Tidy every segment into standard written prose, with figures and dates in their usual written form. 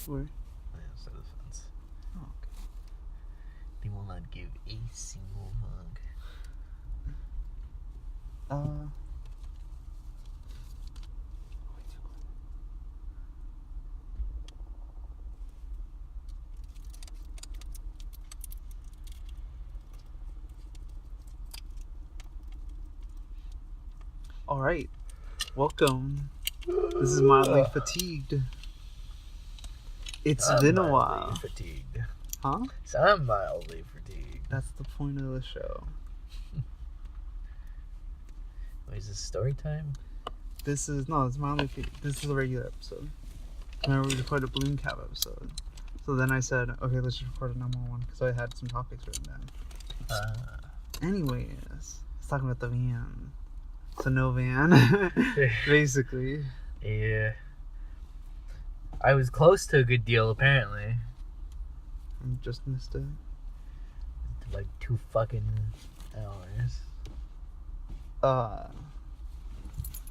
Where? On the outside of the fence. Oh, okay. They will not give a single fuck. All right. Welcome. This is Mildly Fatigued. It's been a while. Fatigued. Huh? So I'm mildly fatigued. That's the point of the show. Wait, is this story time? It's Mildly Fatigued. This is a regular episode. Remember we recorded a Balloon Cap episode. So then I said, okay, let's just record a normal one because I had some topics written down. Anyways, let's talk about the van. So no van, basically. Yeah. I was close to a good deal, apparently. I just missed it. Like 2 fucking hours.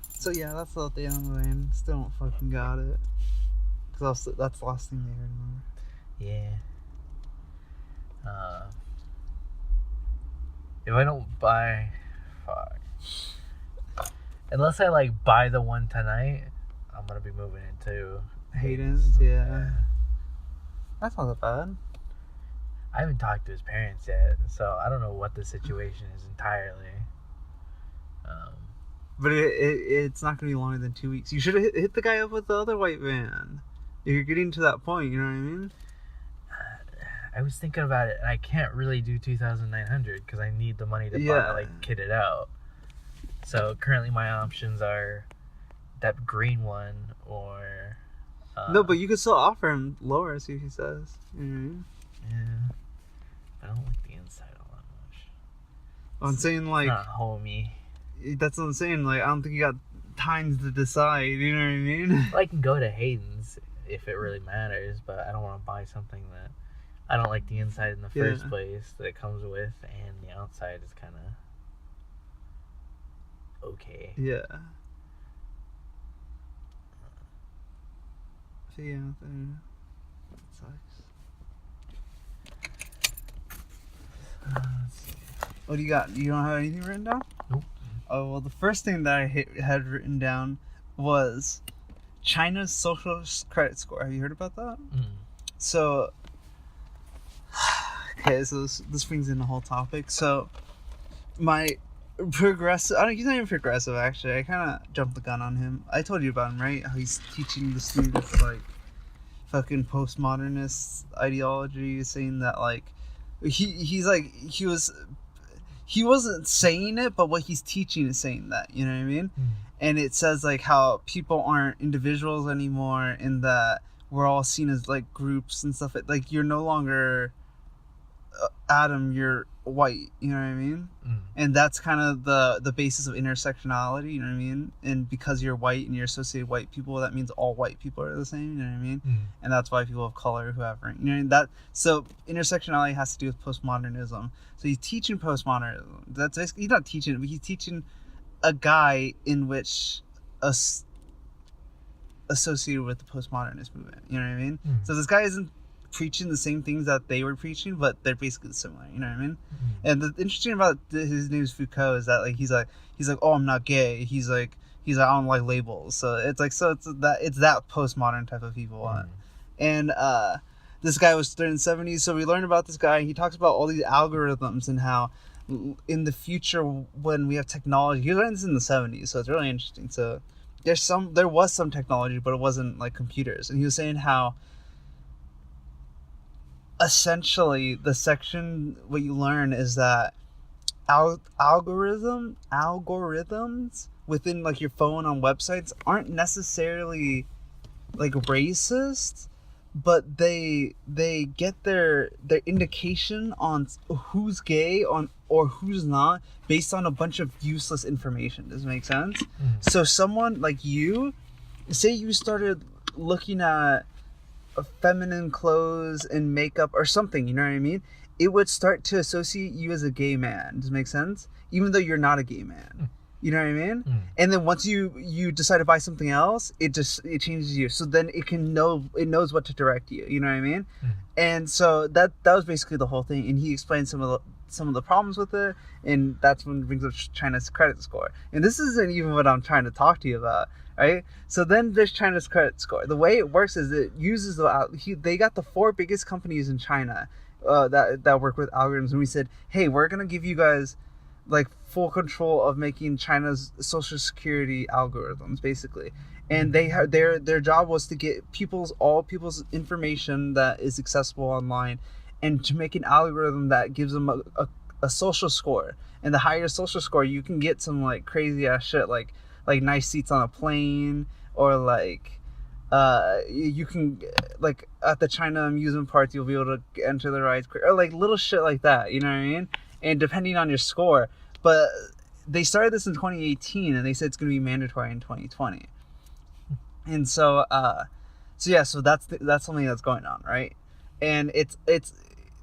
So yeah, that's the update on the van. Still don't fucking got it. Cause that's the last thing they heard, remember? Yeah. If I don't buy... Fuck. Unless I, like, buy the one tonight, I'm gonna be moving into Hayden's, yeah. That's not that bad. I haven't talked to his parents yet, so I don't know what the situation is entirely. But it's not going to be longer than 2 weeks. You should have hit the guy up with the other white van. You're getting to that point, you know what I mean? I was thinking about it, and I can't really do 2,900 because I need the money to buy, like, kit it out. So currently my options are that green one or... no, but you could still offer him lower, see what he says. You know what I mean? Yeah. I don't like the inside all that much. I'm saying, like... It's not homey. That's what I'm saying. Like, I don't think you got time to decide, you know what I mean? Well, I can go to Hayden's if it really matters, but I don't want to buy something that... I don't like the inside in the first place that it comes with, and the outside is kind of... okay. Yeah. So yeah, that sucks. Let's see. What do you got? You don't have anything written down? Nope. Oh, well, the first thing that I had written down was China's social credit score. Have you heard about that? So, okay, so this brings in the whole topic. So, my progressive... he's not even progressive, actually. I kind of jumped the gun on him. I told you about him, right? How he's teaching the students, like, fucking postmodernist ideology, saying that, like, he wasn't saying it, but what he's teaching is saying that, you know what I mean? And it says, like, how people aren't individuals anymore, and that we're all seen as, like, groups and stuff. Like, you're no longer Adam, you're white, you know what I mean? And that's kind of the basis of intersectionality, you know what I mean? And because you're white and you're associated with white people, that means all white people are the same, you know what I mean? And that's why people of color, whoever, you know, so intersectionality has to do with postmodernism. So he's teaching postmodernism. That's basically, he's not teaching it, but he's teaching a guy in which associated with the postmodernist movement, you know what I mean? So this guy isn't preaching the same things that they were preaching, but they're basically similar, you know what I mean? And the interesting about his name is Foucault is that, like, he's like, oh, I'm not gay. He's like, I don't like labels. So it's that postmodern type of people. And this guy was during the 70s, so we learned about this guy. He talks about all these algorithms and how in the future when we have technology, he learned this in the 70s, so it's really interesting. So there was some technology, but it wasn't like computers. And he was saying how essentially the section what you learn is that algorithms within, like, your phone on websites aren't necessarily, like, racist, but they get their indication on who's gay or who's not based on a bunch of useless information. Does it make sense? So someone like you, say you started looking at feminine clothes and makeup or something, you know what I mean? It would start to associate you as a gay man. Does it make sense? Even though you're not a gay man. You know what I mean? And then once you decide to buy something else, it changes you. So then it knows what to direct you. You know what I mean? And so that was basically the whole thing. And he explained some of the problems with it, and that's when it brings up China's credit score. And this isn't even what I'm trying to talk to you about, right? So then there's China's credit score. The way it works is it uses they got the 4 biggest companies in China that work with algorithms, and we said, hey, we're gonna give you guys like full control of making China's social security algorithms, basically. And their job was to get all people's information that is accessible online, and to make an algorithm that gives them a social score. And the higher social score, you can get some like crazy ass shit, like nice seats on a plane, or like you can, like at the China amusement parks, you'll be able to enter the rides quick, or like little shit like that. You know what I mean? And depending on your score. But they started this in 2018, and they said it's going to be mandatory in 2020. And so that's something that's going on, right? And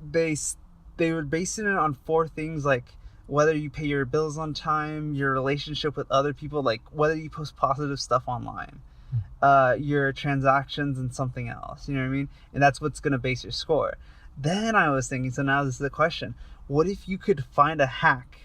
they were basing it on 4 things, like whether you pay your bills on time, your relationship with other people, like whether you post positive stuff online, your transactions, and something else. You know what I mean? And that's what's going to base your score. Then I was thinking, so now this is the question: what if you could find a hack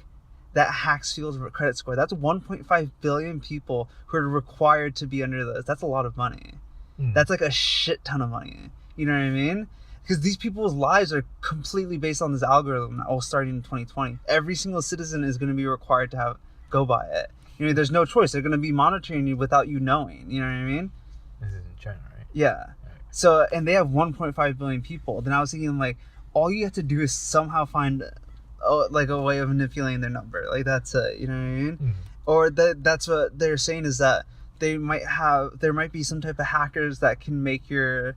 that hacks people's credit score? That's 1.5 billion people who are required to be under this. That's a lot of money. That's like a shit ton of money. You know what I mean? Because these people's lives are completely based on this algorithm that will start in 2020. Every single citizen is going to be required to go by it. You know, there's no choice. They're going to be monitoring you without you knowing. You know what I mean? This is in China, right? Yeah. Right. So, and they have 1.5 billion people. Then I was thinking, like, all you have to do is somehow find like a way of manipulating their number. Like, that's it. You know what I mean? Or that's what they're saying, is that there might be some type of hackers that can make your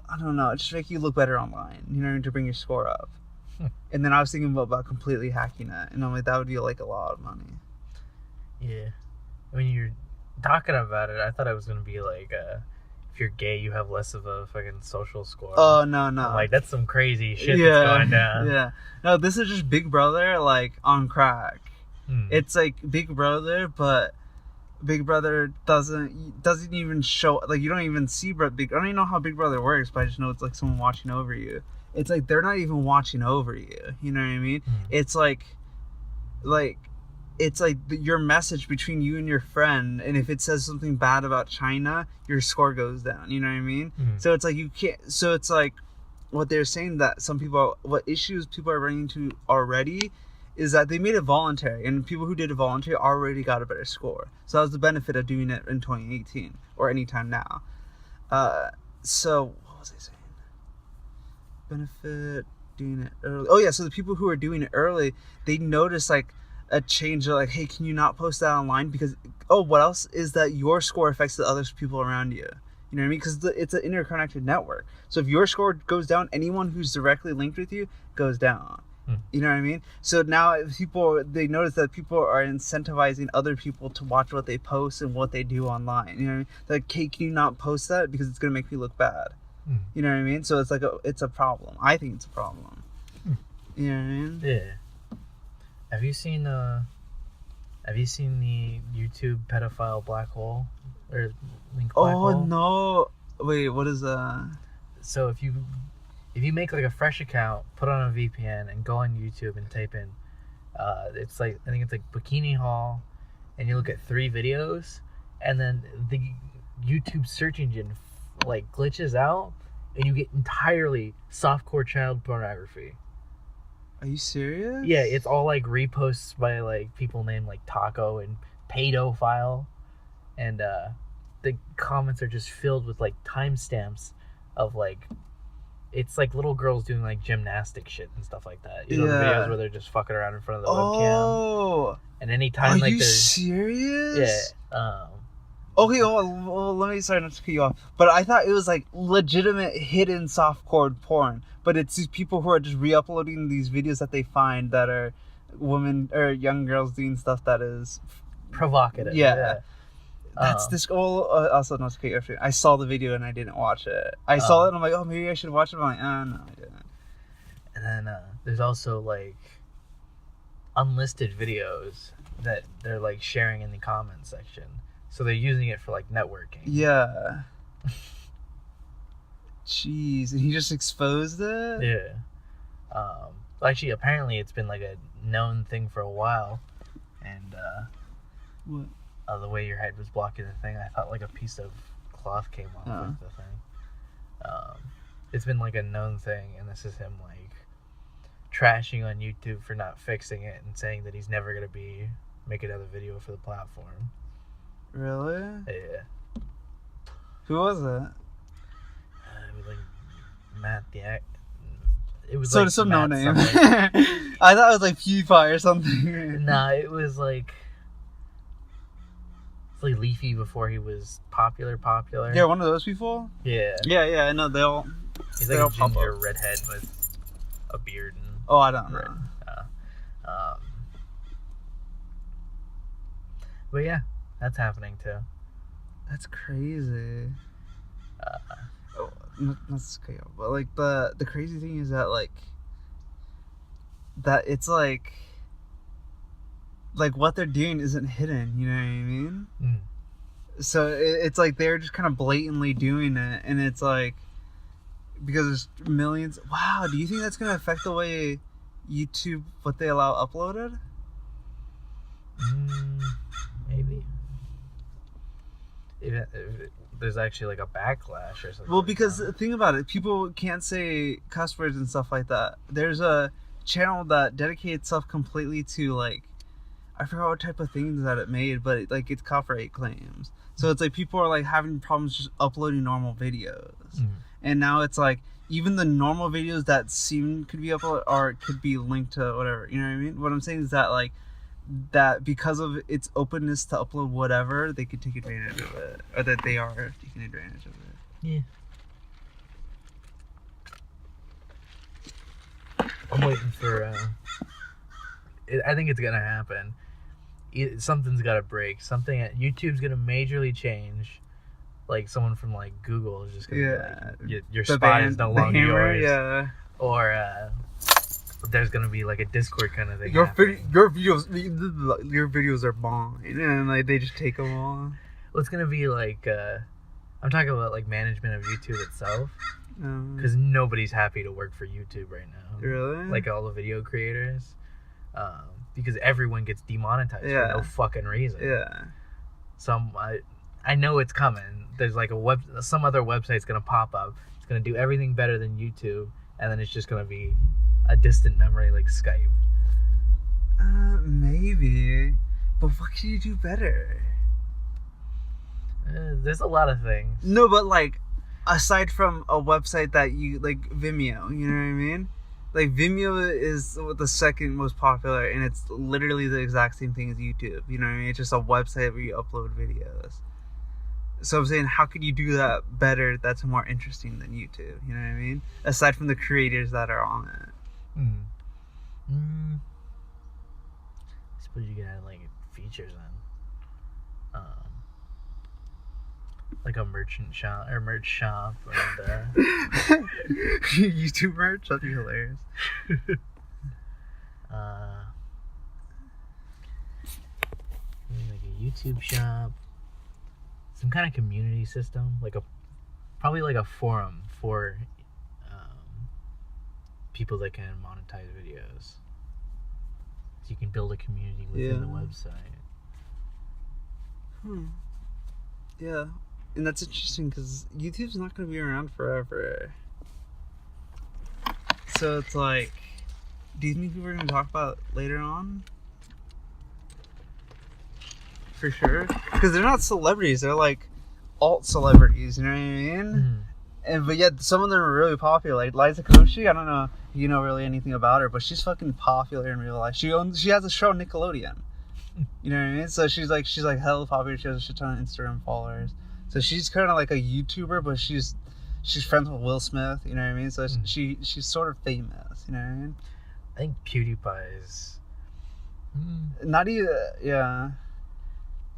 I don't know, just make you look better online, you know, to bring your score up. And then I was thinking about completely hacking it, and I'm like, that would be like a lot of money. Yeah. When you're talking about it, I thought it was going to be like, if you're gay, you have less of a fucking social score. Oh, no. I'm like, that's some crazy shit that's going down. Yeah. No, this is just Big Brother, like, on crack. It's like Big Brother, but Big Brother doesn't even show, like, you don't even see I don't even know how Big Brother works, but I just know it's like someone watching over you. It's like they're not even watching over you. You know what I mean? It's like it's like your message between you and your friend, and if it says something bad about China, your score goes down. You know what I mean? So it's like you can't. So it's like what they're saying, that what issues people are running into already is that they made it voluntary, and people who did it voluntary already got a better score. So that was the benefit of doing it in 2018 or anytime now. So what was I saying? Benefit doing it early. Oh yeah, so the people who are doing it early, they notice like a change. They're like, hey, can you not post that online? Because what else is that your score affects the other people around you. You know what I mean? Because it's an interconnected network. So if your score goes down, anyone who's directly linked with you goes down. You know what I mean? So now they notice that people are incentivizing other people to watch what they post and what they do online. You know what I mean? Like, hey, can you not post that because it's going to make me look bad? You know what I mean? So it's like it's a problem. I think it's a problem. You know what I mean? Yeah. Have you seen the YouTube pedophile black hole or link black hole? Oh no! Wait, what is that? So if you make like a fresh account, put on a VPN, and go on YouTube and type in, it's like, I think it's like bikini haul, and you look at 3 videos, and then the YouTube search engine like glitches out, and you get entirely softcore child pornography. Are you serious? Yeah, it's all like reposts by like people named like Taco and Pedophile, and the comments are just filled with like timestamps of like, it's like little girls doing like gymnastic shit and stuff like that. You know, the videos where they're just fucking around in front of the webcam. And anytime Are you serious? Yeah. Okay, well, let me, sorry not to cut you off, but I thought it was like legitimate hidden softcore porn, but it's these people who are just re-uploading these videos that they find that are women or young girls doing stuff that is provocative. Yeah. That's this. Also, not to cut you off. I saw the video and I didn't watch it. I saw it and I'm like, oh, maybe I should watch it. I'm like, no, I didn't. And then there's also like unlisted videos that they're like sharing in the comments section. So they're using it for like networking. Yeah. Jeez, and he just exposed it? Yeah. Actually, apparently it's been like a known thing for a while. And What? The way your head was blocking the thing, I thought like a piece of cloth came off of the thing. It's been like a known thing, and this is him like trashing on YouTube for not fixing it and saying that he's never gonna make another video for the platform. Really? Yeah. Who was it? It was like Matt the Act. It was So like it's some Matt no name. something. I thought it was like PewDiePie or something. Nah, it was like it's like Leafy before he was popular. Yeah, one of those people. Yeah. Yeah. I know they all. He's they like all a pop ginger up. redhead with a beard and Oh, I don't know. red. But yeah, that's happening too. That's crazy. Not scale, but like the crazy thing is that that it's like what they're doing isn't hidden. You know what I mean? Mm. So it's like they're just kind of blatantly doing it, and it's like because there's millions. Wow, do you think that's gonna affect the way YouTube what they allow uploaded? Maybe. If there's actually like a backlash or something. Well, because think about it, people can't say cuss words and stuff like that. There's a channel that dedicates itself completely to like, I forgot what type of things that it made, but like it's copyright claims. So it's like people are like having problems just uploading normal videos, and now it's like even the normal videos that could be uploaded or could be linked to whatever. You know what I mean? What I'm saying is that like that because of its openness to upload whatever, they could take advantage of it, or that they are taking advantage of it. Yeah. I'm waiting for. I think it's gonna happen. Something's gotta break. YouTube's gonna majorly change. Like someone from like Google is just gonna be like, your spot is no longer yours. Yeah. Or there's gonna be like a Discord kind of thing. Your videos are mine, and like they just take them all. Well, it's gonna be like I'm talking about like management of YouTube itself, because nobody's happy to work for YouTube right now. Really? Like all the video creators, because everyone gets demonetized for no fucking reason. Yeah. I know it's coming. There's like some other website's gonna pop up. It's gonna do everything better than YouTube, and then it's just gonna be a distant memory like Skype. Maybe, but what can you do better? There's a lot of things. No, but like aside from a website that you like Vimeo, you know what I mean? Like Vimeo is the second most popular, and it's literally the exact same thing as YouTube. You know what I mean? It's just a website where you upload videos. So I'm saying, how could you do that better? That's more interesting than YouTube. You know what I mean? Aside from the creators that are on it. I suppose you could add like features on, like a merch shop, and YouTube merch. That'd be hilarious. Like a YouTube shop, some kind of community system, probably like a forum for people that can monetize videos. So you can build a community within the website. Yeah, and that's interesting because YouTube's not going to be around forever. So it's like, do you think people are going to talk about it later on? For sure, because they're not celebrities; they're like alt celebrities. You know what I mean? And but yet some of them are really popular. Like Liza Koshy, I don't know if you know really anything about her, but she's fucking popular in real life. She has a show on Nickelodeon. You know what I mean? So she's like hella popular. She has a shit ton of Instagram followers. So she's kind of like a YouTuber, but she's friends with Will Smith. You know what I mean? So she's sort of famous. You know what I mean? I think PewDiePie is not even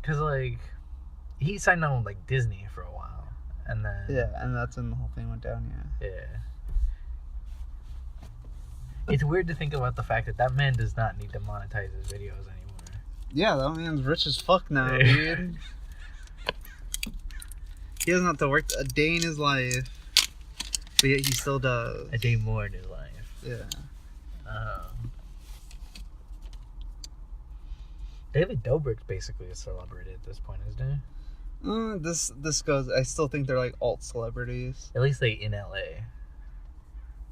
because like he signed on with like Disney for a while. And then and that's when the whole thing went down. Yeah. It's weird to think about the fact that man does not need to monetize his videos anymore. Yeah, that man's rich as fuck now, dude. He doesn't have to work a day in his life, but yet he still does. A day more in his life. Yeah. David Dobrik's basically a celebrity at this point, isn't he? This goes. I still think they're like alt celebrities. At least in LA.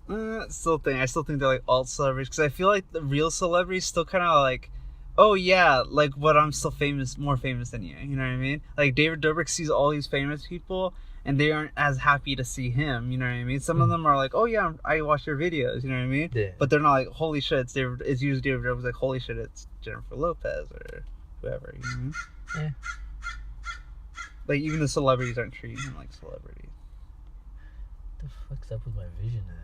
I still think they're like alt celebrities because I feel like the real celebrities still kind of like, oh yeah, like what I'm still more famous than you. You know what I mean? Like David Dobrik sees all these famous people and they aren't as happy to see him. You know what I mean? Some of them are like, oh yeah, I watch your videos. You know what I mean? Yeah. But they're not like, holy shit, it's David. It's usually David Dobrik's like, holy shit, it's Jennifer Lopez or whoever. You know? Yeah. Like even the celebrities aren't treating him like celebrities. What the fuck's up with my vision today?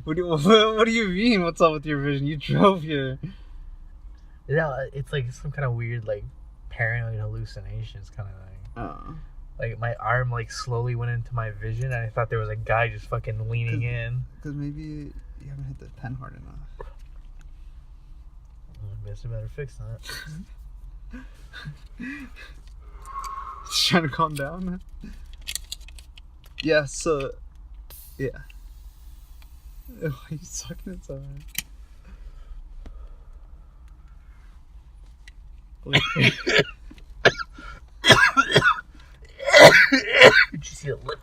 What do you mean? What's up with your vision? You drove here. Yeah, it's like some kind of weird like paranoid hallucinations kind of thing. Oh. Like my arm like slowly went into my vision and I thought there was a guy just fucking leaning in. Because maybe you haven't hit the pen hard enough. I guess I better fix that. Just trying to calm down. Yeah, so yeah. Why are you sucking it so hard? Did you see the lip?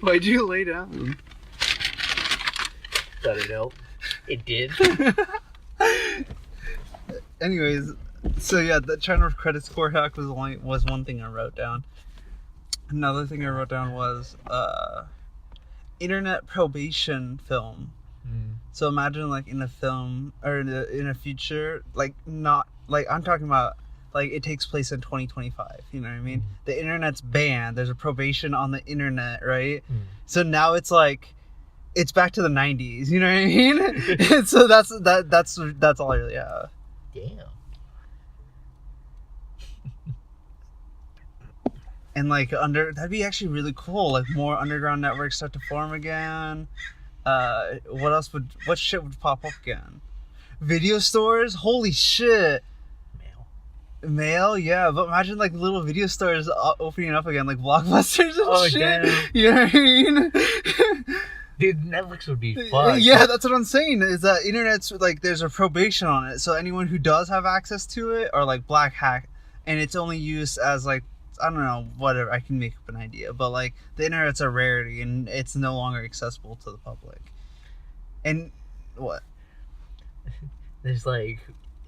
Why'd you lay down? Thought it helped. It did. Anyways, so yeah, the China credit score hack was one thing I wrote down. Another thing I wrote down was internet probation film. So imagine like in a film or in a future, like not like I'm talking about like it takes place in 2025. You know what I mean? The internet's banned. There's a probation on the internet, right? So now it's like it's back to the 90s. You know what I mean? So that's all I really have. Damn. And like that'd be actually really cool. Like more underground networks start to form again. What shit would pop up again? Video stores? Holy shit. Mail, yeah, but imagine like little video stores opening up again, like Blockbusters and shit. Damn. You know what I mean? Dude, Netflix would be fun. Yeah, that's what I'm saying. Is that internet's like there's a probation on it, so anyone who does have access to it are like black hack, and it's only used as like I don't know, whatever. I can make up an idea, but like the internet's a rarity and it's no longer accessible to the public. And what? There's like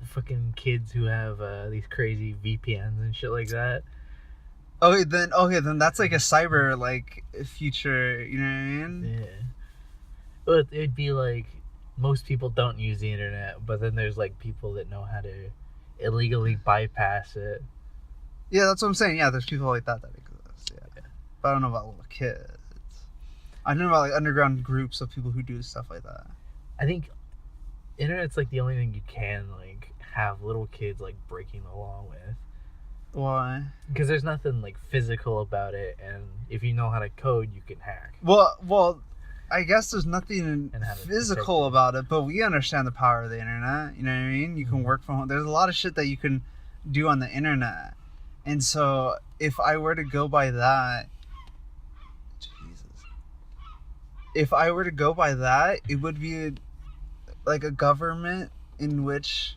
fucking kids who have these crazy VPNs and shit like that. Okay, then that's like a cyber like future. You know what I mean? Yeah. But it'd be like most people don't use the internet, but then there's like people that know how to illegally bypass it. Yeah, that's what I'm saying. Yeah, there's people like that exist. Yeah. But I don't know about little kids. I know about like underground groups of people who do stuff like that. I think internet's like the only thing you can like have little kids like breaking the law with. Why? Because there's nothing like physical about it, and if you know how to code, you can hack. Well, I guess there's nothing physical about it, but we understand the power of the internet. You know what I mean? You can work from home. There's a lot of shit that you can do on the internet. And so if I were to go by that, it would be like a government in which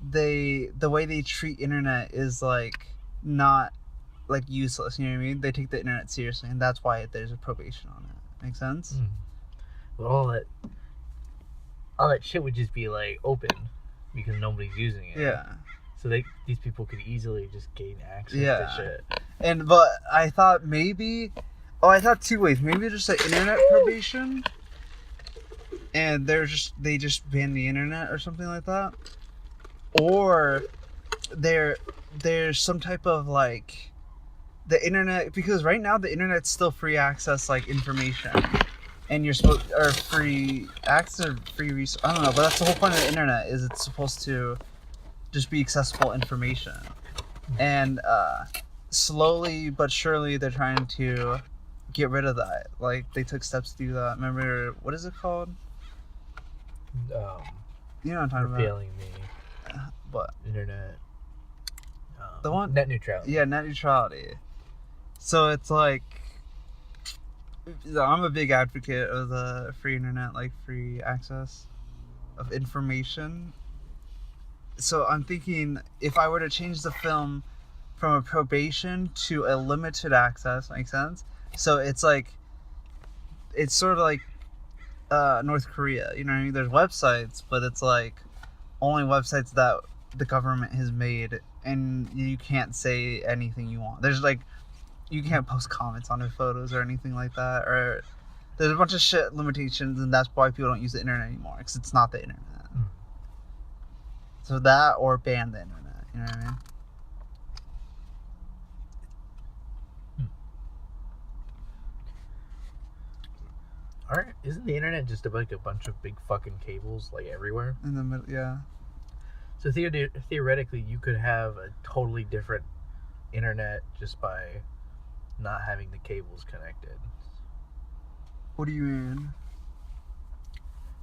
the way they treat internet is like not like useless. You know what I mean? They take the internet seriously, and that's why there's a probation on it. Make sense? But all that shit would just be like open because nobody's using it. Yeah. So these people could easily just gain access to shit. But I thought I thought two ways. Maybe just the internet probation, and they just ban the internet or something like that, or there's some type of like the internet, because right now the internet's still free access like information, and you're supposed or free access or free resource. I don't know, but that's the whole point of the internet. Is it's supposed to just be accessible information, and slowly but surely they're trying to get rid of that. Like they took steps to do that. Remember, what is it called? You know what I'm talking repealing about. What? Internet. The one? Net neutrality. Yeah, net neutrality. So it's like, I'm a big advocate of the free internet, like free access of information. So I'm thinking if I were to change the film from a probation to a limited access, makes sense? So it's like, it's sort of like North Korea, you know what I mean? There's websites, but it's like only websites that the government has made, and you can't say anything you want. There's like, you can't post comments on their photos or anything like that, or there's a bunch of shit limitations, and that's why people don't use the internet anymore, because it's not the internet. So that, or ban the internet, you know what I mean? Alright, isn't the internet just like a bunch of big fucking cables, like everywhere? In the middle, yeah. So theoretically, you could have a totally different internet just by not having the cables connected. What do you mean?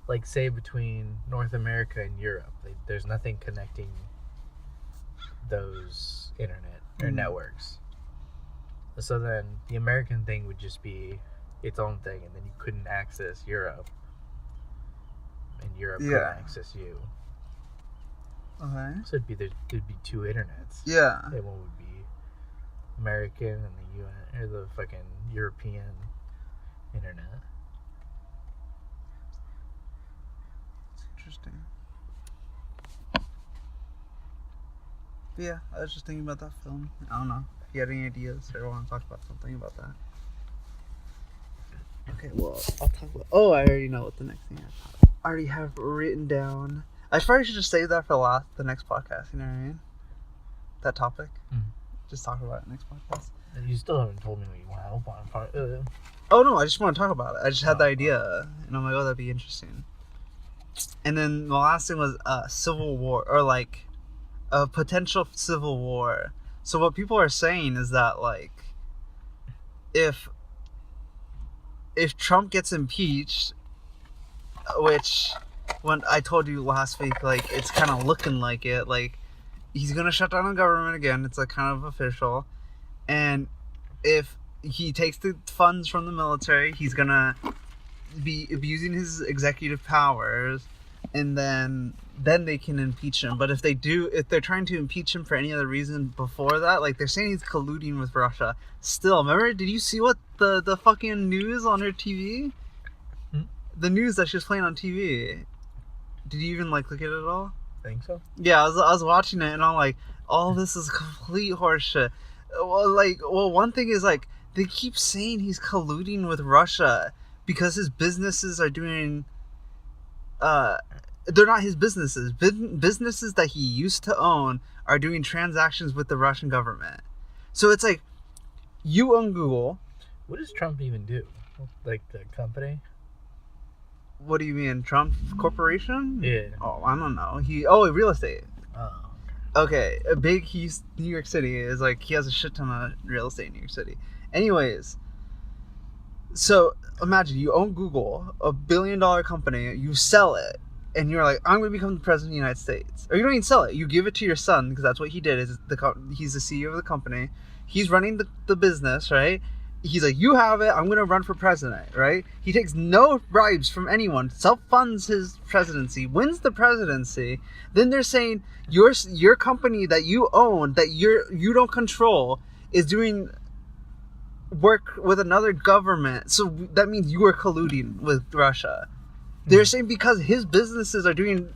Like, say, between North America and Europe, there's nothing connecting those internet or networks. So then the American thing would just be its own thing, and then you couldn't access Europe, and Europe couldn't access you. Okay. So there'd be two internets. Yeah. And one would be American, and the UN or the fucking European internet. It's interesting. But yeah, I was just thinking about that film. I don't know if you had any ideas or want to talk about something about that. Okay, well, I'll talk about. Oh, I already know what the next thing I already have written down. I probably should just save that for the next podcast. You know what I mean? That topic. Mm-hmm. Just talk about it next podcast. And you still haven't told me what you want to help on. Oh no, I just want to talk about it. I just had the idea, and I'm like, oh, that'd be interesting. And then the last thing was civil war, or like a potential civil war. So what people are saying is that like, if Trump gets impeached, which when I told you last week, like it's kind of looking like it, like he's gonna shut down the government again. It's like kind of official, and if he takes the funds from the military, he's gonna be abusing his executive powers, and then they can impeach him. But if they're trying to impeach him for any other reason before that, like they're saying he's colluding with Russia. Still, remember? Did you see what the fucking news on her TV? The news that she was playing on TV. Did you even like look at it at all? I think so. Yeah, I was watching it, and I'm like, all this is complete horseshit. Well, one thing is like they keep saying he's colluding with Russia because his businesses are doing. They're not his businesses. Businesses that he used to own are doing transactions with the Russian government. So it's like, you own Google. What does Trump even do? Like the company? What do you mean, Trump Corporation? Yeah. Oh, I don't know. Real estate. Oh. Okay, he's New York City is like, he has a shit ton of real estate in New York City. Anyways, so imagine you own Google, a $1 billion company, you sell it, and you're like, I'm going to become the president of the United States. Or you don't even sell it, you give it to your son, because that's what he did. He's the CEO of the company. He's running the business, right? He's like, you have it, I'm going to run for president, right? He takes no bribes from anyone, self-funds his presidency, wins the presidency. Then they're saying your company that you own, that you don't control, is doing work with another government. So that means you are colluding with Russia. They're saying because his businesses are doing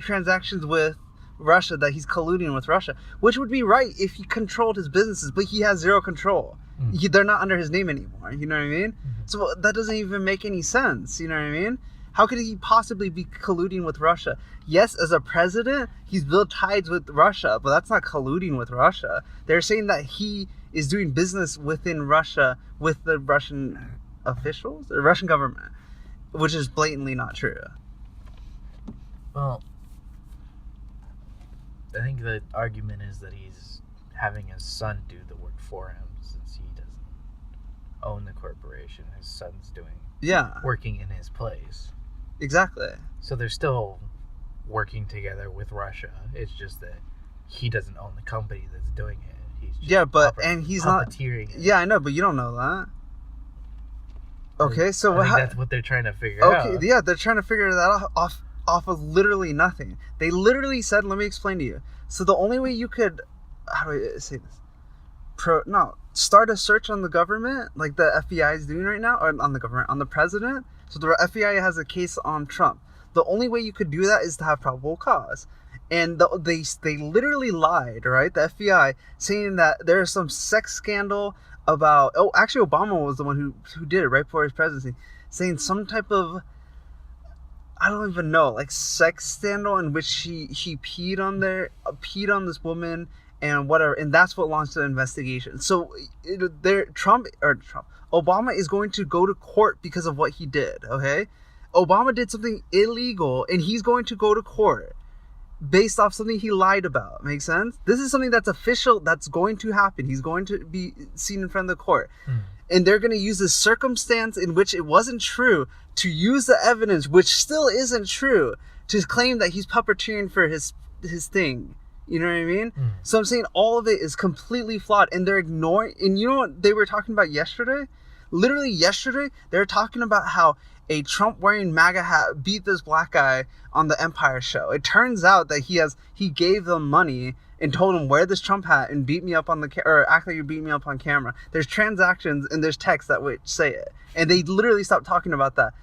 transactions with Russia, that he's colluding with Russia, which would be right if he controlled his businesses, but he has zero control. They're not under his name anymore, you know what I mean? So that doesn't even make any sense, you know what I mean? How could he possibly be colluding with Russia? Yes, as a president, he's built ties with Russia, but that's not colluding with Russia. They're saying that he is doing business within Russia with the Russian officials, the Russian government, which is blatantly not true. Well, I think the argument is that he's having his son do the work for him since he doesn't own the corporation. His son's working in his place. Exactly. So they're still working together with Russia. It's just that he doesn't own the company that's doing it. He's just he's not. Yeah, I know, but you don't know that. Okay, so I think that's what they're trying to figure out. Okay, yeah, they're trying to figure that off of literally nothing. They literally said, let me explain to you. So the only way you could, how do I say this? Start a search on the government, like the FBI is doing right now, or on the government, on the president. So the FBI has a case on Trump. The only way you could do that is to have probable cause. And they literally lied, right? The FBI saying that there's some sex scandal about, actually Obama was the one who did it right before his presidency, saying some type of, I don't even know, like sex scandal in which he peed on this woman and whatever, and that's what launched the investigation. So Obama is going to go to court because of what he did. Okay, Obama did something illegal, and he's going to go to court based off something he lied about. Make sense? This is something that's official, that's going to happen. He's going to be seen in front of the court. And they're going to use this circumstance in which it wasn't true to use the evidence, which still isn't true, to claim that he's puppeteering for his thing. You know what I mean? So I'm saying all of it is completely flawed, and they're ignoring. And you know what they were talking about yesterday? Literally yesterday, they were talking about how a Trump wearing MAGA hat beat this black guy on the Empire show. It turns out that he gave them money and told him, wear this Trump hat and beat me up on or act like you beat me up on camera. There's transactions and there's texts that would say it. And they literally stopped talking about that.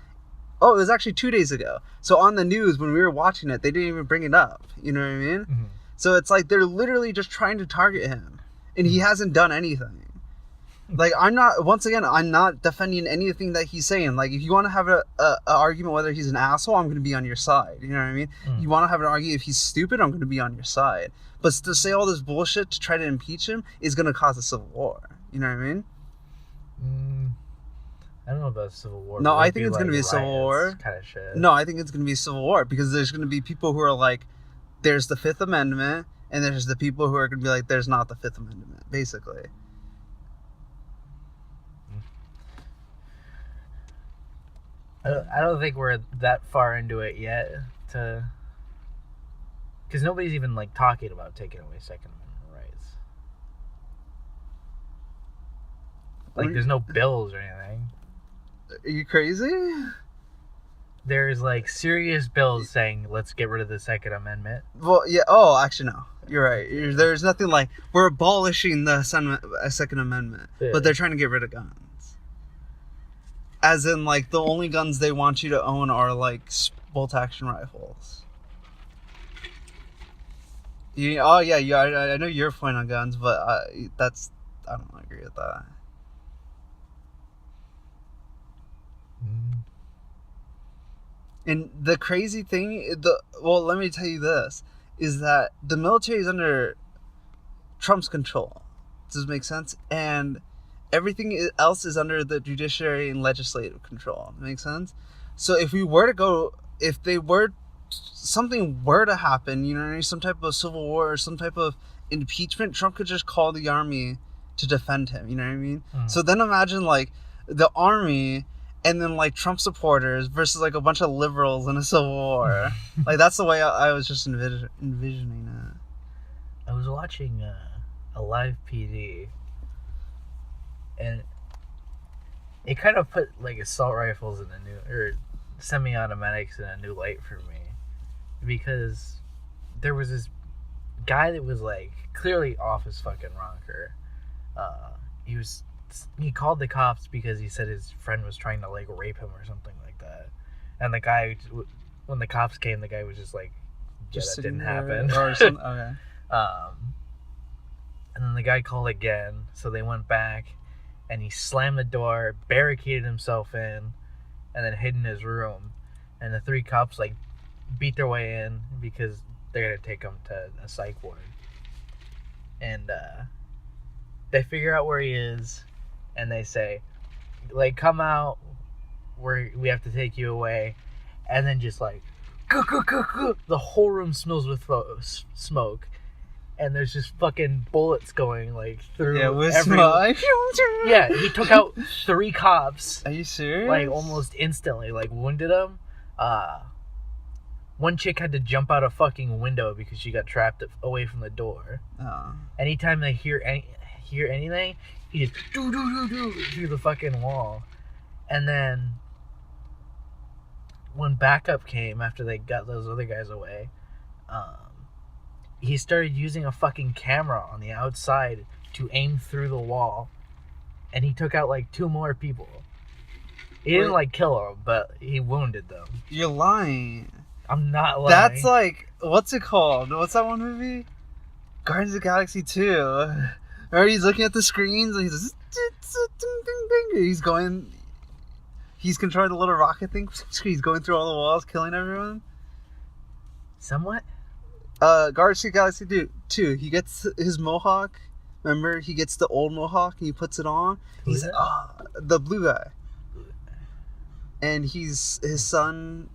Oh, it was actually 2 days ago. So on the news, when we were watching it, they didn't even bring it up. You know what I mean? Mm-hmm. So it's like they're literally just trying to target him. And he hasn't done anything. Like, I'm not defending anything that he's saying. Like, if you want to have a argument whether he's an asshole, I'm going to be on your side. You know what I mean? You want to have an argument if he's stupid, I'm going to be on your side. But to say all this bullshit to try to impeach him is going to cause a civil war. You know what I mean? I don't know about civil war. No, I think it's going to be a civil war. Kind of shit. No, I think it's going to be a civil war because there's going to be people who are like, there's the Fifth Amendment, and there's the people who are going to be like, there's not the Fifth Amendment, basically. I don't think we're that far into it yet because nobody's even like talking about taking away Second Amendment rights. Like, there's no bills or anything. Are you crazy? There's like serious bills saying let's get rid of the Second Amendment. Well, yeah. Oh, actually, no. You're right. There's nothing like we're abolishing the Second Amendment, but they're trying to get rid of guns. As in, like, the only guns they want you to own are, like, bolt-action rifles. I know your point on guns, but I don't agree with that. And the crazy thing, let me tell you this, is that the military is under Trump's control. Does this make sense? And everything else is under the judiciary and legislative control. Make sense? So if something were to happen, you know, some type of civil war or some type of impeachment, Trump could just call the army to defend him. You know what I mean? So then imagine like the army and then like Trump supporters versus like a bunch of liberals in a civil war. Like, that's the way I was just envisioning it. I was watching a live PD. And it kind of put like assault rifles in semi-automatics in a new light for me, because there was this guy that was like clearly off his fucking rocker. He called the cops because he said his friend was trying to like rape him or something like that, and the guy, when the cops came, the guy was just like, yeah, that didn't happen or something. Okay. And then the guy called again, so they went back. And he slammed the door, barricaded himself in, and then hid in his room. And the 3 cops, like, beat their way in because they're going to take him to a psych ward. And they figure out where he is, and they say, like come out, we have to take you away, and then just like, the whole room smells with smoke, and there's just fucking bullets going like through. Yeah, with smoke. Yeah, he took out 3 cops. Are you serious? Like almost instantly, like wounded them. One chick had to jump out a fucking window because she got trapped away from the door. Oh. Anytime they hear anything, he just do through the fucking wall. And then when backup came after they got those other guys away, he started using a fucking camera on the outside to aim through the wall, and he took out like 2 more people. He didn't like kill them, but he wounded them. You're lying. I'm not lying. That's like, what's it called? What's that one movie? Guardians of the Galaxy 2. Remember he's looking at the screens and he's controlling the little rocket thing. He's going through all the walls, killing everyone. Somewhat? Guardians of the Galaxy 2. He gets his mohawk. Remember, he gets the old mohawk and he puts it on. He's the blue guy. And his son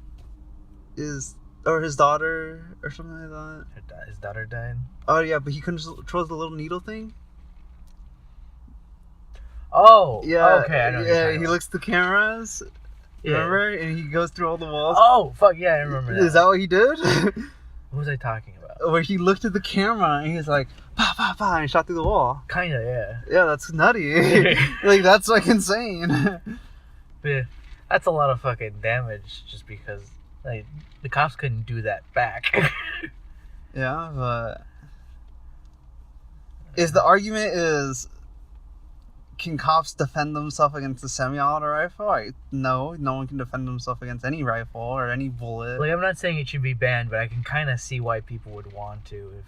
or his daughter or something like that. His daughter died. Oh yeah, but he controls the little needle thing. Oh yeah, okay. I know. Yeah, he looks at the cameras. Yeah. Remember, and he goes through all the walls. Oh fuck yeah, I remember that. Is that what he did? What was I talking about? Where he looked at the camera and he was like, "Pa pa pa," and shot through the wall. Kinda, yeah. Yeah, that's nutty. Like that's like insane. Yeah, that's a lot of fucking damage just because like the cops couldn't do that back. Yeah, but the argument can cops defend themselves against a semi-auto rifle? No one can defend themselves against any rifle or any bullet. Like I'm not saying it should be banned, but I can kind of see why people would want to if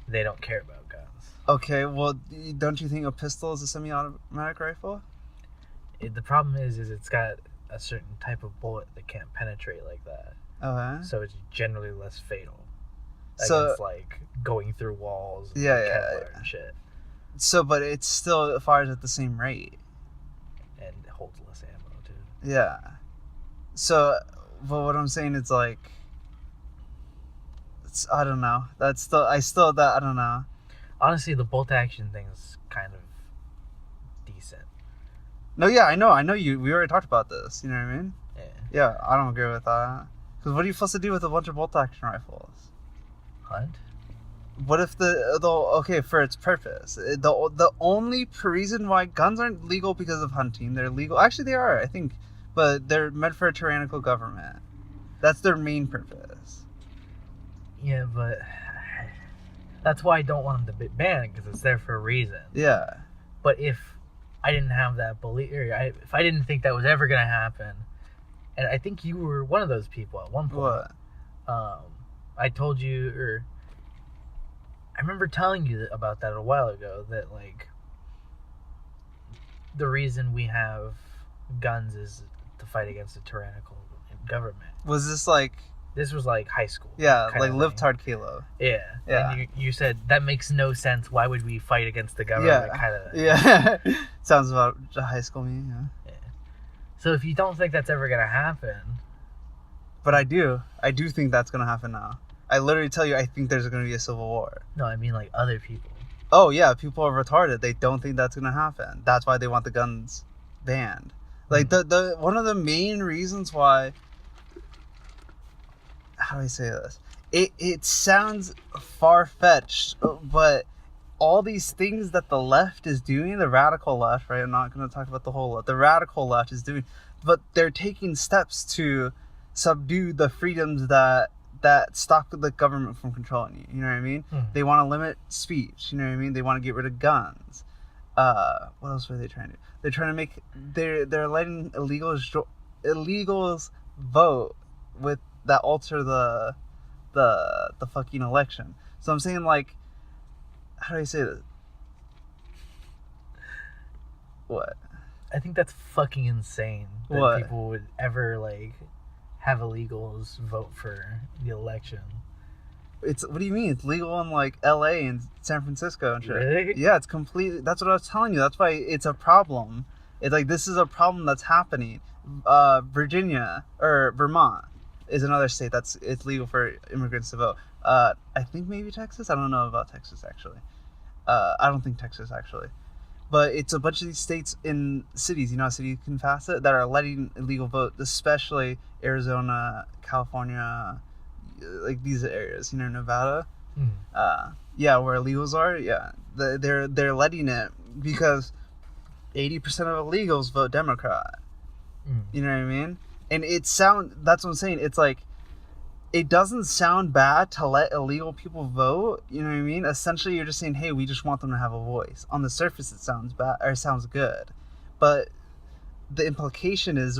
they don't care about guns. Okay, well, don't you think a pistol is a semi-automatic rifle? The problem is it's got a certain type of bullet that can't penetrate like that. Okay. So it's generally less fatal. So against like going through walls and Kevlar and shit. So, but it still fires at the same rate. And it holds less ammo too. Yeah. So, but what I'm saying is like, I don't know. I don't know. Honestly, the bolt action thing is kind of decent. No, yeah, I know. We already talked about this. You know what I mean? Yeah. Yeah, I don't agree with that. Because what are you supposed to do with a bunch of bolt action rifles? Hunt? What if okay, for its purpose, the only reason why guns aren't legal because of hunting, they're legal. Actually, they are, I think, but they're meant for a tyrannical government. That's their main purpose. Yeah, but that's why I don't want them to be banned, because it's there for a reason. Yeah. But if I didn't have that belief, if I didn't think that was ever gonna happen, and I think you were one of those people at one point. What? I told you, or I remember telling you about that a while ago, that like the reason we have guns is to fight against a tyrannical government. Was this like? This was like high school. Yeah, like Live Tard Kalo. Yeah. Yeah. And you said that makes no sense. Why would we fight against the government? Yeah. Sounds about high school me. Yeah. So if you don't think that's ever gonna happen, but I do think that's gonna happen now. I literally tell you, I think there's gonna be a civil war. No, I mean like other people. Oh yeah, people are retarded. They don't think that's gonna happen. That's why they want the guns banned. Like the one of the main reasons why. How do I say this? It sounds far-fetched, but all these things that the left is doing, the radical left, right? I'm not going to talk about the whole left. The radical left is doing, but they're taking steps to subdue the freedoms that stop the government from controlling you. You know what I mean? They want to limit speech. You know what I mean? They want to get rid of guns. What else were they trying to do? They're trying to make they're letting illegals vote with that alter the fucking election. So I'm saying, like, how do I say this? What? I think that's fucking insane that people would ever like have illegals vote for the election. What do you mean? It's legal in like LA and San Francisco and shit. Really? Yeah, it's completely. That's what I was telling you. That's why it's a problem. It's like this is a problem that's happening. Virginia or Vermont is another state it's legal for immigrants to vote. I think maybe Texas. I don't know about Texas actually. I don't think Texas actually, but it's a bunch of these states in cities. You know, cities can pass it that are letting illegal vote, especially Arizona, California, like these areas. You know, Nevada. Yeah, where illegals are. Yeah, they're letting it because 80% of illegals vote Democrat. You know what I mean? And that's what I'm saying. It's like, it doesn't sound bad to let illegal people vote. You know what I mean? Essentially, you're just saying, hey, we just want them to have a voice. On the surface, it sounds bad or sounds good. But the implication is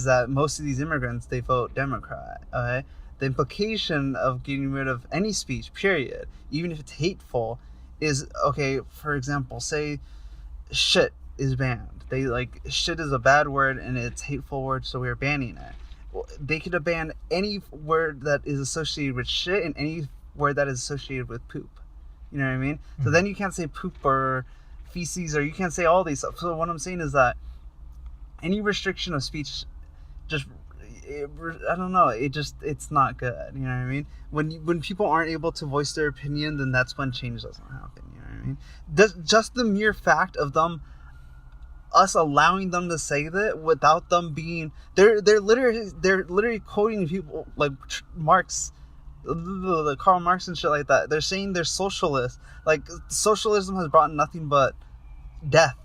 that most of these immigrants, they vote Democrat. Okay? The implication of getting rid of any speech, period, even if it's hateful, is, okay, for example, say shit is banned. They shit is a bad word and it's a hateful word, so we're banning it. Well, they could have banned any word that is associated with shit and any word that is associated with poop. You know what I mean? So then you can't say poop or feces, or you can't say all these stuff. So what I'm saying is that any restriction of speech I don't know, it's not good. You know what I mean? When people aren't able to voice their opinion, then that's when change doesn't happen. You know what I mean? Just the mere fact of us allowing them to say that without them being, they're literally quoting people like Marx, the Karl Marx and shit like that. They're saying they're socialists. Like, socialism has brought nothing but death.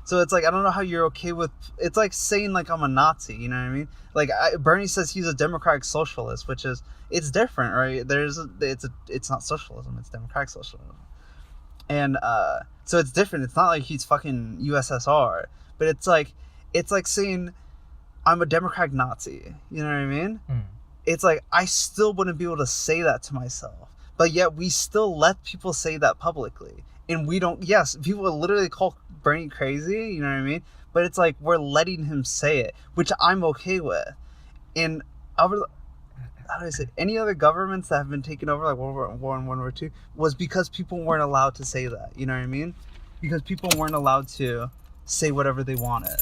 So it's like, I don't know how you're okay with, it's like saying like I'm a Nazi, you know what I mean? Like Bernie says he's a democratic socialist, which is, it's different, right? It's not socialism, it's democratic socialism. And so it's different. It's not like he's fucking USSR, but it's like saying I'm a democratic Nazi. You know what I mean? It's like, I still wouldn't be able to say that to myself, but yet we still let people say that publicly. And we don't, yes, people will literally call Bernie crazy, you know what I mean? But it's like, we're letting him say it, which I'm okay with. And how do I say, any other governments that have been taken over, like World War I and World War II, was because people weren't allowed to say that, you know what I mean? Because people weren't allowed to say whatever they wanted.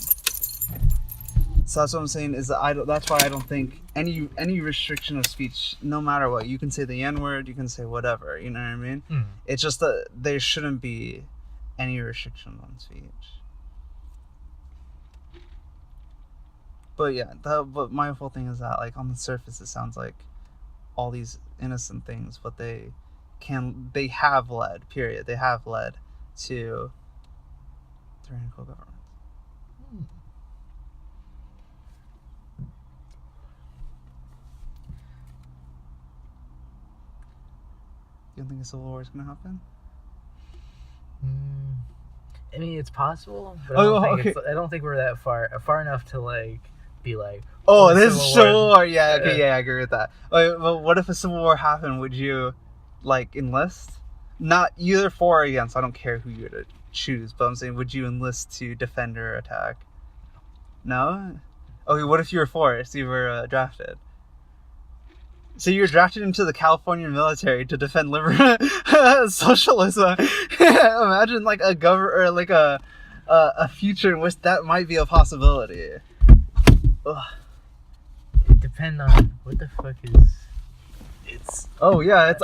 So that's what I'm saying, is that that's why I don't think any restriction of speech, no matter what, you can say the N-word, you can say whatever, you know what I mean? It's just that there shouldn't be any restrictions on speech. But yeah, but my whole thing is that, like, on the surface it sounds like all these innocent things, but they have led to tyrannical governments. You don't think a civil war is going to happen? I mean, it's possible, but I don't think we're that far enough to like be like, oh, this civil war. Yeah, okay, yeah, I agree with that. Okay, well, what if a civil war happened? Would you like enlist? Not either for or against. I don't care who you would choose, but I'm saying, would you enlist to defend or attack? No. Okay, what if you were forced? You were drafted. So you're drafted into the California military to defend socialism. Imagine like a future in which that might be a possibility. Ugh. It depends on what the fuck is. It's. Oh yeah, it's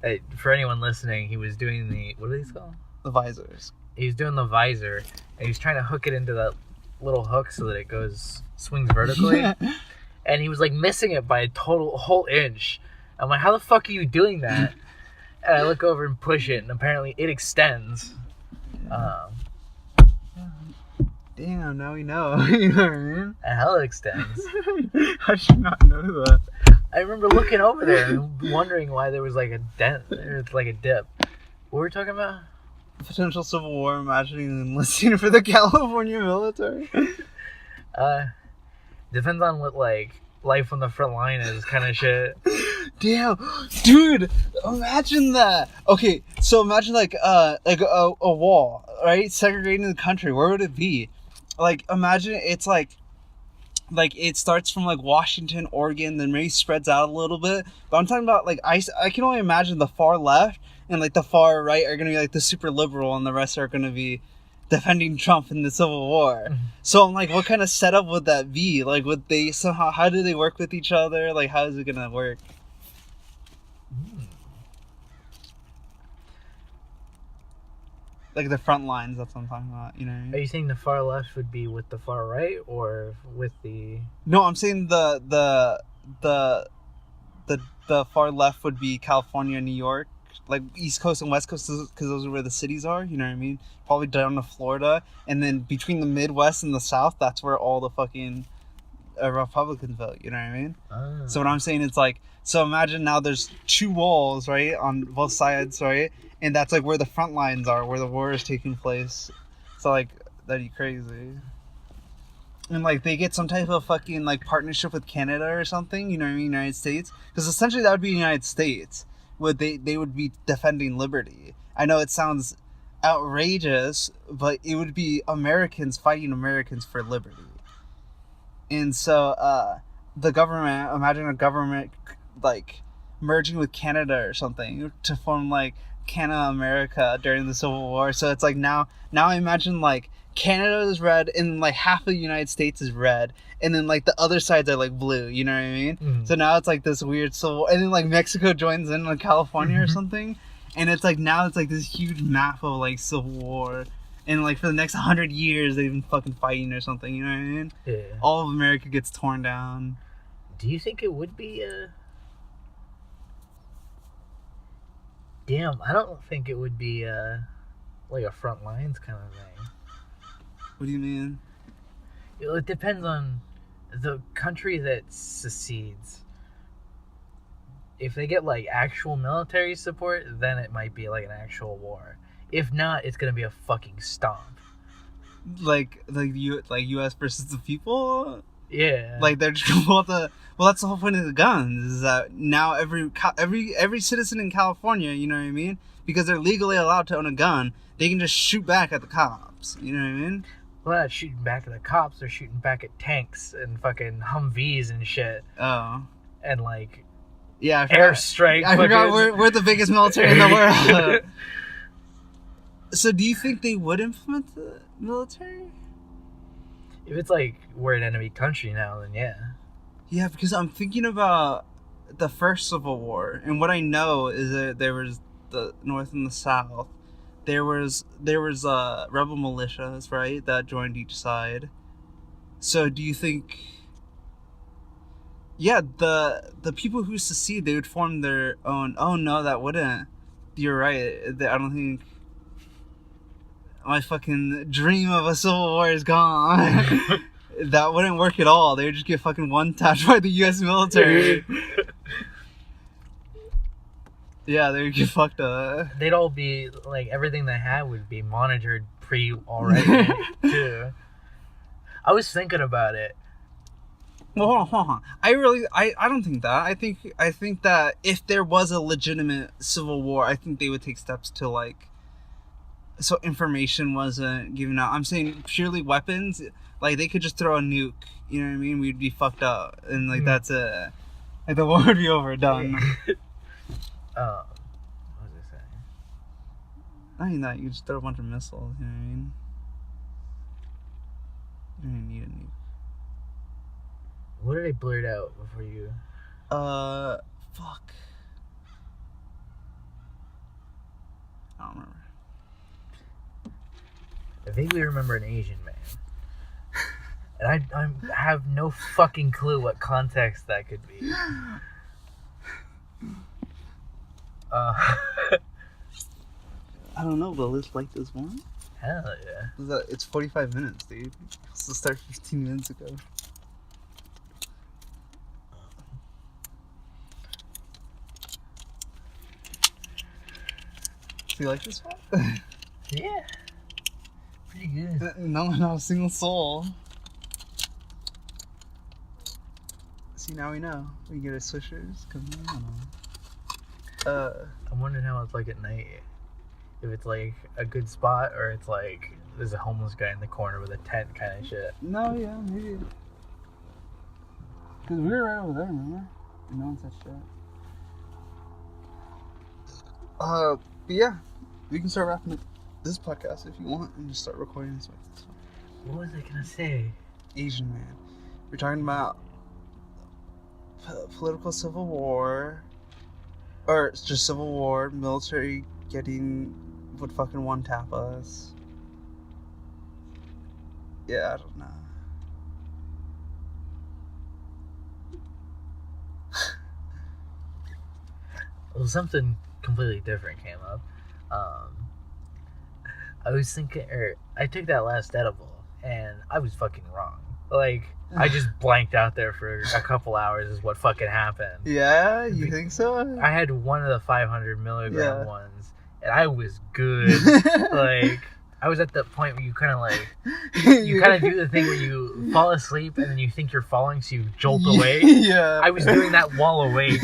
Hey, for anyone listening, he was doing what are these called? The visors. He was doing the visor, and he was trying to hook it into that little hook so that it swings vertically. Yeah. And he was like missing it by a whole inch. I'm like, how the fuck are you doing that? And I look over and push it, and apparently it extends. Damn, now we know. You know what I mean? And hell, it extends. How did you not know that? I remember looking over there and wondering why there was like a dent, or like a dip. What were we talking about? Potential civil war, imagining enlisting for the California military. Depends on what like life on the front line is, kind of shit. Damn, dude, imagine that. Okay, so imagine like a wall, right, segregating the country. Where would it be? Like, imagine it's like like it starts from like Washington, Oregon, then maybe spreads out a little bit. But I'm talking about like I can only imagine the far left and like the far right are gonna be like the super liberal, and the rest are gonna be defending Trump in the Civil War. So I'm like, what kind of setup would that be? Like, would they somehow? How do they work with each other? Like, how is it gonna work? Like the front lines, that's what I'm talking about. You know what I mean? Are you saying the far left would be with the far right, or with the? No, I'm saying the far left would be California, New York, like East Coast and West Coast, because those are where the cities are. You know what I mean? Probably down to Florida, and then between the Midwest and the South, that's where all the fucking Republicans vote. You know what I mean? Oh. So what I'm saying is like, so imagine now there's two walls, right, on both sides, right, and that's like where the front lines are, where the war is taking place. So like, that'd be crazy. And like they get some type of fucking like partnership with Canada or something, you know what I mean, United States, because essentially that would be the United States. They would be defending liberty. I know it sounds outrageous, but it would be Americans fighting Americans for liberty. And so the government, imagine a government like merging with Canada or something to form like Canada America during the Civil War. So it's like now I imagine like Canada is red and like half of the United States is red, and then like the other sides are like blue, you know what I mean? Mm-hmm. So now it's like this weird civil, and then like Mexico joins in like California or something, and it's like now it's like this huge map of like Civil War, and like for the next 100 years they've been fucking fighting or something, you know what I mean? Yeah. All of America gets torn down. Do you think it would be Damn, I don't think it would be like a front lines kind of thing. What do you mean? It depends on the country that secedes. If they get like actual military support, then it might be like an actual war. If not, it's gonna be a fucking stomp. Like U.S. versus the people. Yeah. Like they're just well, that's the whole point of the guns, is that now every citizen in California, you know what I mean, because they're legally allowed to own a gun, they can just shoot back at the cops. You know what I mean? Well, they're not shooting back at the cops. They're shooting back at tanks and fucking Humvees and shit. Oh. And like. Yeah, airstrike. I forgot we're the biggest military in the world. So do you think they would implement the military? If it's like we're an enemy country now, then yeah. Yeah, because I'm thinking about the first Civil War, and what I know is that there was the North and the South. There was rebel militias, right, that joined each side. So do you think? Yeah, the people who secede, they would form their own. Oh no, that wouldn't. You're right. I don't think. My fucking dream of a Civil War is gone. That wouldn't work at all. They would just get fucking one-tapped by the U.S. military. Yeah, they would get fucked up. They'd all be, like, everything they had would be monitored already, too. I was thinking about it. Well, hold on. I don't think that. I think that if there was a legitimate Civil War, I think they would take steps to, like, so information wasn't given out. I'm saying purely weapons. Like, they could just throw a nuke. You know what I mean? We'd be fucked up. And, like, that's it. Like, the war would be over. Done. What was I saying? I mean, that you just throw a bunch of missiles. You know what I mean? You don't even need a nuke. What did I blurt out before you... Fuck. I don't remember. I vaguely remember an Asian man. And I have no fucking clue what context that could be. I don't know, but let's like this one. Hell yeah. It's 45 minutes, dude. Let's start 15 minutes ago. Do you like this one? Yeah. Pretty good. No, not a single soul. See, now we know. We get our swishers. I'm wondering how it's like at night. If it's like a good spot, or it's like there's a homeless guy in the corner with a tent kind of shit. No, yeah, maybe. Because we were right over there, remember? And no one said shit. But yeah, we can start wrapping up this podcast if you want and just start recording this way. What was I gonna say? Asian man. We're talking about political civil war, or just civil war, military would fucking one tap us. Yeah, I don't know. Well, something completely different came up. I was thinking, I took that last edible, and I was fucking wrong. Like, I just blanked out there for a couple hours is what fucking happened. Yeah, you think so? I had one of the 500 milligram ones, and I was good. Like, I was at the point where you kind of like, you kind of do the thing where you fall asleep, and then you think you're falling, so you jolt away. Yeah. I was doing that while awake.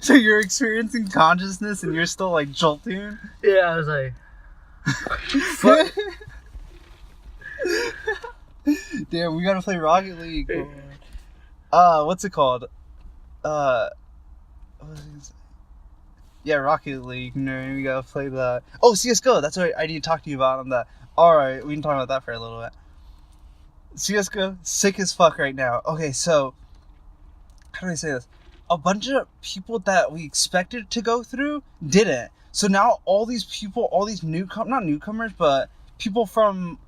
So you're experiencing consciousness and you're still like jolting? Yeah, I was like, fuck. Damn, we gotta play Rocket League. What's it called? What was I gonna say? Yeah, Rocket League, nerd. We gotta play that. Oh, CSGO, that's what I need to talk to you about on that. Alright, we can talk about that for a little bit. CSGO, sick as fuck right now. Okay, so, how do I say this? A bunch of people that we expected to go through didn't. So now all these people, all these not newcomers, but people from,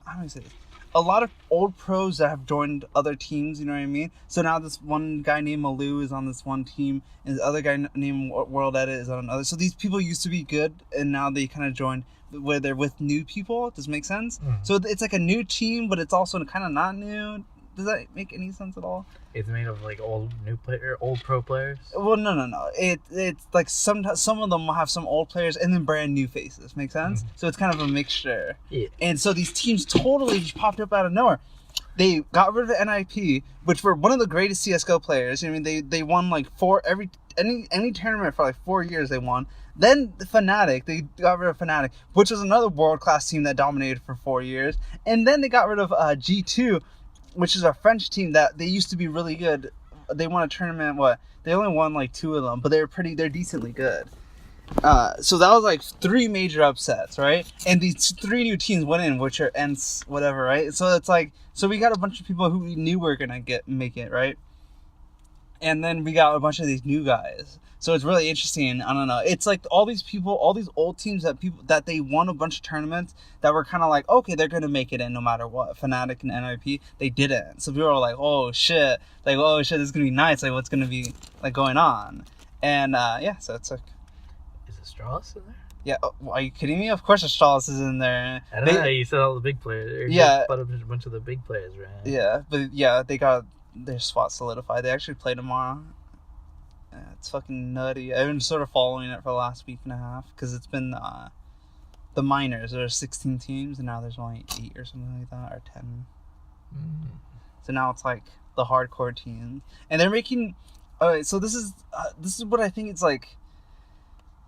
how do I say this? A lot of old pros that have joined other teams, you know what I mean? So now this one guy named Malu is on this one team, and the other guy named World Edit is on another. So these people used to be good, and now they kind of joined where they're with new people. Does it make sense? Mm. So it's like a new team, but it's also kind of not new. Does that make any sense at all? It's made of like old pro players. Well, no. It's like some of them will have some old players and then brand new faces. Make sense? Mm-hmm. So it's kind of a mixture. Yeah. And so these teams totally just popped up out of nowhere. They got rid of the NIP, which were one of the greatest CS:GO players. I mean, they won like any tournament for like 4 years. They won. Then the Fnatic, they got rid of Fnatic, which was another world-class team that dominated for 4 years. And then they got rid of G2, which is a French team that they used to be really good. They won a tournament, they only won like 2 of them, but they're decently good. So that was like 3 major upsets, right? And these 3 new teams went in, which are ENCE, whatever, right? So it's like, so we got a bunch of people who we knew were gonna make it, right? And then we got a bunch of these new guys. So it's really interesting. I don't know. It's like all these people, all these old teams that they won a bunch of tournaments that were kind of like, okay, they're going to make it in no matter what. Fnatic and NIP, they didn't. So people were like, oh shit, this is going to be nice. Like, what's going to be like going on? And yeah, so it's like. Is Astralis in there? Yeah. Are you kidding me? Of course Astralis is in there. I don't know. You said all the big players. Yeah. But a bunch of the big players, right? Yeah. But yeah, they got their spot solidified. They actually play tomorrow. Yeah, it's fucking nutty. I've been sort of following it for the last week and a half because it's been the minors. There are 16 teams and now there's only 8 or something like that, or 10. Mm. So now it's like the hardcore teams, and they're making. So this is what I think it's like.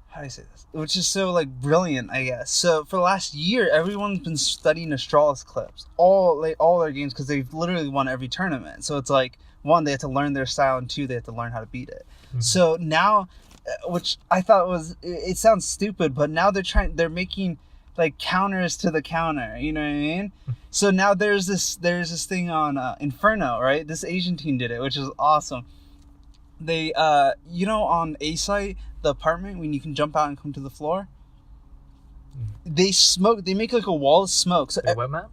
How do I say this? Which is so like brilliant, I guess. So for the last year, everyone's been studying Astralis clips, all their games, because they've literally won every tournament. So it's like, 1, they have to learn their style, and 2, they have to learn how to beat it. Mm-hmm. So now, which I thought it sounds stupid, but now they're making like counters to the counter. You know what I mean? So now there's this thing on Inferno, right? This Asian team did it, which is awesome. They on A site, the apartment, when you can jump out and come to the floor, they make like a wall of smoke. So what map?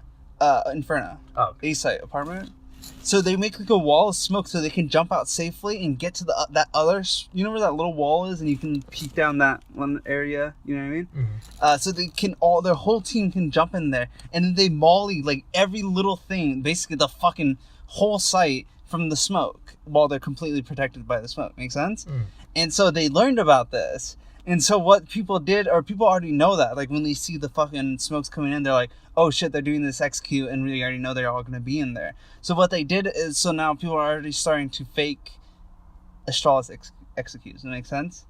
Inferno. Oh, okay. A site apartment. So they make like a wall of smoke so they can jump out safely and get to that other, you know where that little wall is, and you can peek down that one area, you know what I mean? Mm-hmm. So they can their whole team can jump in there, and then they molly like every little thing, basically the fucking whole site from the smoke, while they're completely protected by the smoke. Make sense? Mm. And so they learned about this. And so what people did, or people already know that, like when they see the fucking smokes coming in, they're like, oh shit, they're doing this execute, and we already know they're all going to be in there. So what they did is, so now people are already starting to fake Astralis executes. Does that make sense?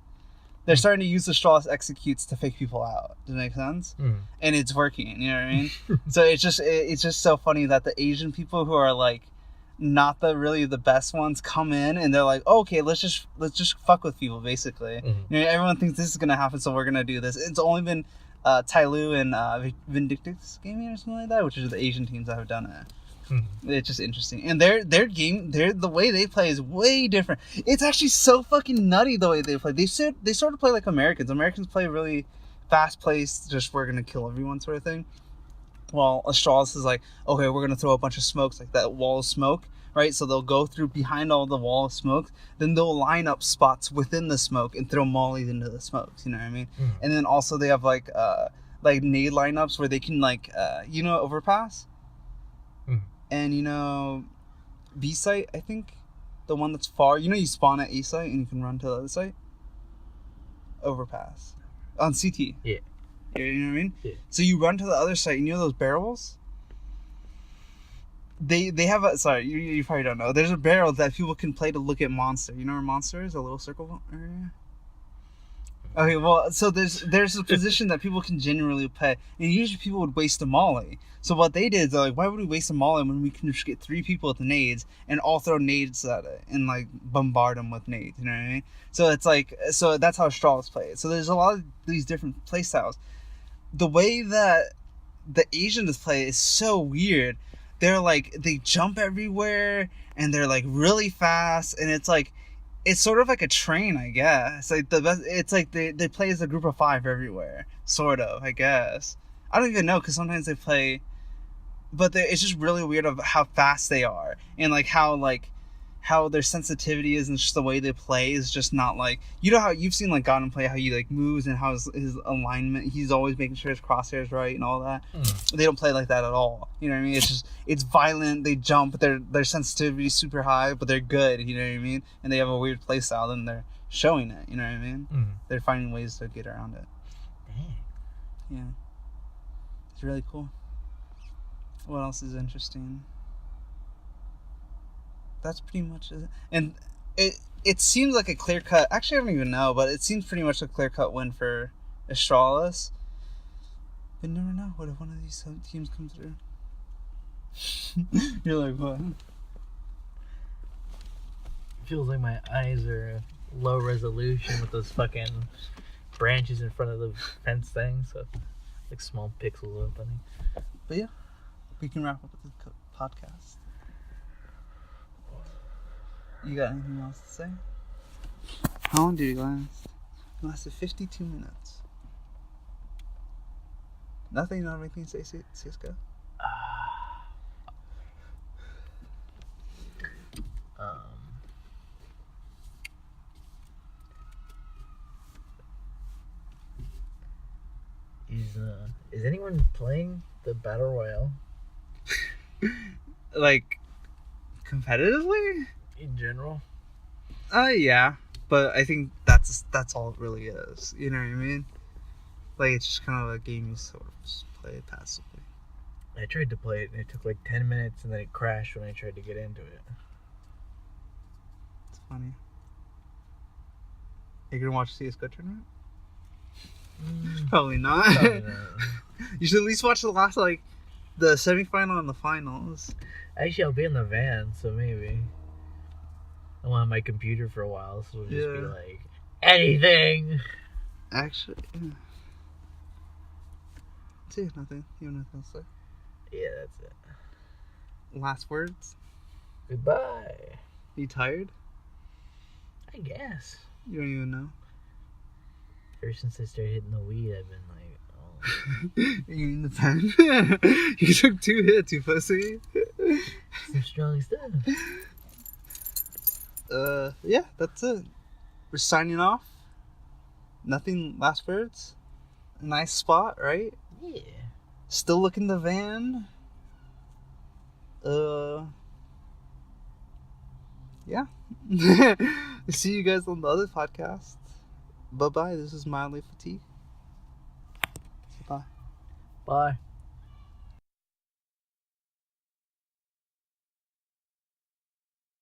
They're starting to use the Strawless executes to fake people out. Does that make sense? And it's working. You know what I mean? So it's just so funny that the Asian people who are like not the best ones come in and they're like, oh, okay, let's just fuck with people basically. You know, everyone thinks this is gonna happen, so we're gonna do this. It's only been Tai Lu and Vindictus Gaming or something like that, which are the Asian teams that have done it. It's just interesting, and their game, the way they play is way different. It's actually so fucking nutty the way they play. They sort of play like Americans. Americans play really fast paced, just we're gonna kill everyone sort of thing. Well, Astralis is like, okay, we're gonna throw a bunch of smokes, like that wall of smoke, right? So they'll go through behind all the wall of smoke, then they'll line up spots within the smoke and throw mollies into the smokes. You know what I mean? And then also they have like nade lineups where they can overpass. And, B site, I think, the one that's far, you spawn at A site and you can run to the other site? Overpass. On CT. Yeah. You know what I mean? Yeah. So you run to the other site, and those barrels? They have you probably don't know. There's a barrel that people can play to look at Monster. You know where Monster is? A little circle area? Okay, well, so there's a position that people can genuinely play, and usually people would waste a molly. So what they did is they're like, why would we waste a molly when we can just get 3 people with the nades and all throw nades at it and like bombard them with nades? You know what I mean? So it's like, so that's how Astralis play it. So there's a lot of these different play styles. The way that the Asians play is so weird. They're like, they jump everywhere and they're like really fast, and it's like, it's sort of like a train, I guess. Like it's like they play as a group of 5 everywhere, sort of, I guess. I don't even know, because sometimes they play, but it's just really weird of how fast they are, and like how their sensitivity is, and just the way they play is just not like, how you've seen like Godin play, how he like moves and how his alignment, he's always making sure his crosshairs right and all that. They don't play like that at all. You know what I mean? It's violent. They jump, but their sensitivity is super high, but they're good. You know what I mean? And they have a weird play style, and they're showing it. You know what I mean? They're finding ways to get around it. Dang. Yeah, it's really cool. What else is interesting? That's pretty much it. And it seems like a clear-cut... Actually, I don't even know, but it seems pretty much a clear-cut win for Astralis. But you never know. What if one of these teams comes through? You're like, what? Feels like my eyes are low resolution with those fucking branches in front of the fence thing, so like small pixels of funny. But yeah, we can wrap up with the podcast. You got anything else to say? How long did it last? It lasted 52 minutes. Nothing, not anything to say, Cisco? Is anyone playing the Battle Royale? Like, competitively? In general? Yeah. But I think that's all it really is. You know what I mean? Like, it's just kind of a game you sort of just play passively. I tried to play it and it took like 10 minutes and then it crashed when I tried to get into it. It's funny. Are you gonna watch CSGO tournament? Probably not. Probably not. You should at least watch the last, like, the semifinal and the finals. Actually, I'll be in the van, so maybe. I won't have my computer for a while, so it'll just be like, anything! Actually, yeah. See, nothing. You have nothing to say? Yeah, that's it. Last words? Goodbye. You tired? I guess. You don't even know? Ever since I started hitting the weed, I've been like, oh. You in the pen? You took 2 hits, you pussy. Some strong stuff. Yeah, that's it. We're signing off. Nothing, last words? Nice spot, right? Yeah. Still looking the van. Yeah. See you guys on the other podcast. Bye-bye. This is Mildly Fatigued. Bye. Bye.